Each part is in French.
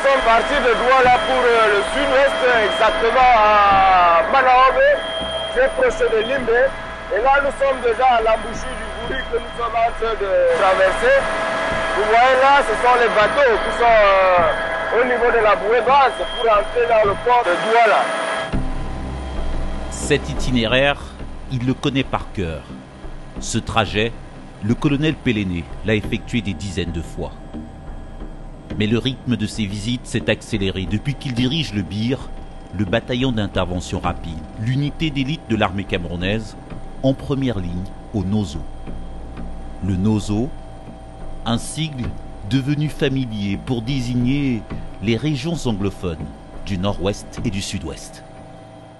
sommes partis de Douala pour le sud-ouest, exactement à Manaobe, très proche de Limbe. Et là, nous sommes déjà à l'embouchure du Bouri que nous sommes en train de traverser. Vous voyez là, ce sont les bateaux qui sont au niveau de la bouée basse pour entrer dans le port de Douala. Cet itinéraire, il le connaît par cœur. Ce trajet, le colonel Pellené l'a effectué des dizaines de fois. Mais le rythme de ses visites s'est accéléré depuis qu'il dirige le BIR, le bataillon d'intervention rapide, l'unité d'élite de l'armée camerounaise, en première ligne au Nozo. Le Nozo, un sigle devenu familier pour désigner les régions anglophones du nord-ouest et du sud-ouest.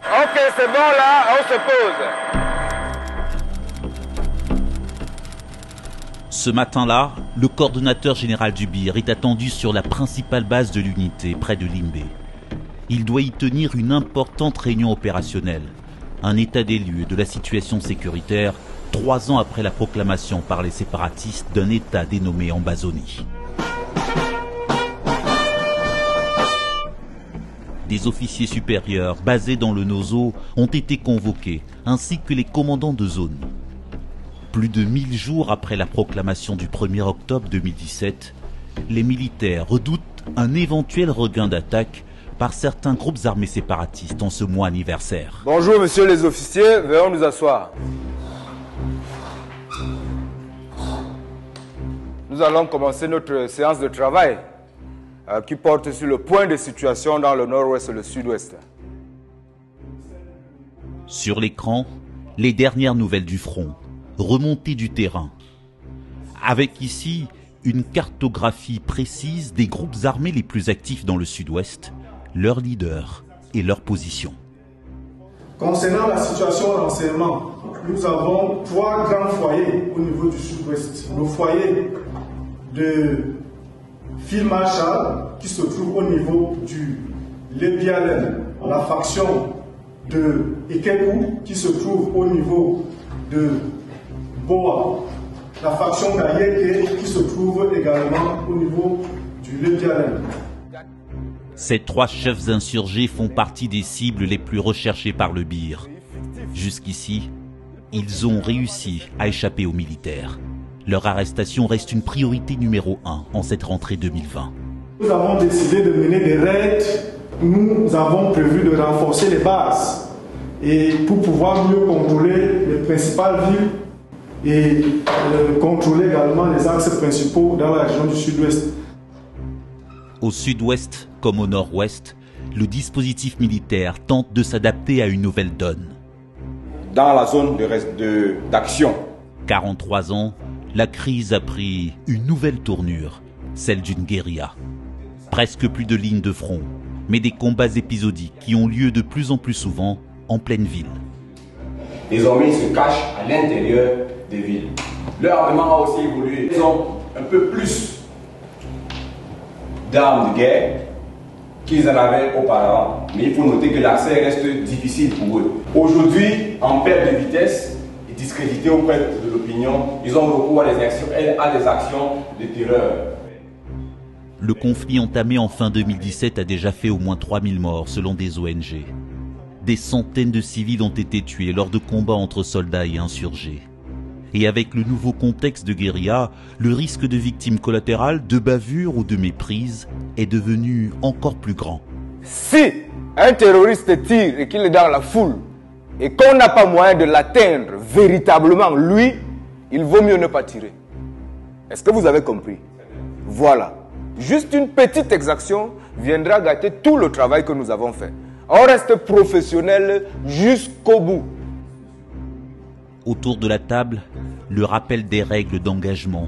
Ok, c'est bon là, on se pose. Ce matin-là, le coordonnateur général du BIR est attendu sur la principale base de l'unité, près de Limbe. Il doit y tenir une importante réunion opérationnelle, un état des lieux de la situation sécuritaire 3 ans après la proclamation par les séparatistes d'un état dénommé Ambazonie. Des officiers supérieurs basés dans le Nozo ont été convoqués, ainsi que les commandants de zone. Plus de 1000 jours après la proclamation du 1er octobre 2017, les militaires redoutent un éventuel regain d'attaque par certains groupes armés séparatistes en ce mois anniversaire. Bonjour messieurs les officiers, veuillons nous asseoir. Nous allons commencer notre séance de travail qui porte sur le point de situation dans le nord-ouest et le sud-ouest. Sur l'écran, les dernières nouvelles du front, remontée du terrain, avec ici une cartographie précise des groupes armés les plus actifs dans le sud-ouest, leurs leaders et leurs positions. Concernant la situation au renseignement, nous avons 3 grands foyers au niveau du sud-ouest. Le foyer de Phil Marshall qui se trouve au niveau du Lébialem, la faction de Ikekou qui se trouve au niveau de Boa, la faction d'Ayeke qui se trouve également au niveau du Lébialem. Ces 3 chefs insurgés font partie des cibles les plus recherchées par le BIR. Jusqu'ici, ils ont réussi à échapper aux militaires. Leur arrestation reste une priorité numéro 1 en cette rentrée 2020. Nous avons décidé de mener des raids. Nous avons prévu de renforcer les bases et pour pouvoir mieux contrôler les principales villes et contrôler également les axes principaux dans la région du sud-ouest. Au sud-ouest comme au nord-ouest, le dispositif militaire tente de s'adapter à une nouvelle donne. Dans la zone d'action. 43 ans, la crise a pris une nouvelle tournure, celle d'une guérilla. Presque plus de lignes de front, mais des combats épisodiques qui ont lieu de plus en plus souvent en pleine ville. Désormais, ils se cachent à l'intérieur des villes. Leur armement a aussi évolué. Ils ont un peu plus d'armes de guerre qu'ils en avaient auparavant. Mais il faut noter que l'accès reste difficile pour eux. Aujourd'hui, en perte de vitesse, discrédités auprès de l'opinion, ils ont recours à des actions de terreur. Le conflit entamé en fin 2017 a déjà fait au moins 3000 morts selon des ONG. Des centaines de civils ont été tués lors de combats entre soldats et insurgés. Et avec le nouveau contexte de guérilla, le risque de victimes collatérales, de bavures ou de méprises est devenu encore plus grand. Si un terroriste tire et qu'il est dans la foule, et qu'on n'a pas moyen de l'atteindre véritablement, lui, il vaut mieux ne pas tirer. Est-ce que vous avez compris? Voilà. Juste une petite exaction viendra gâter tout le travail que nous avons fait. On reste professionnel jusqu'au bout. Autour de la table, le rappel des règles d'engagement.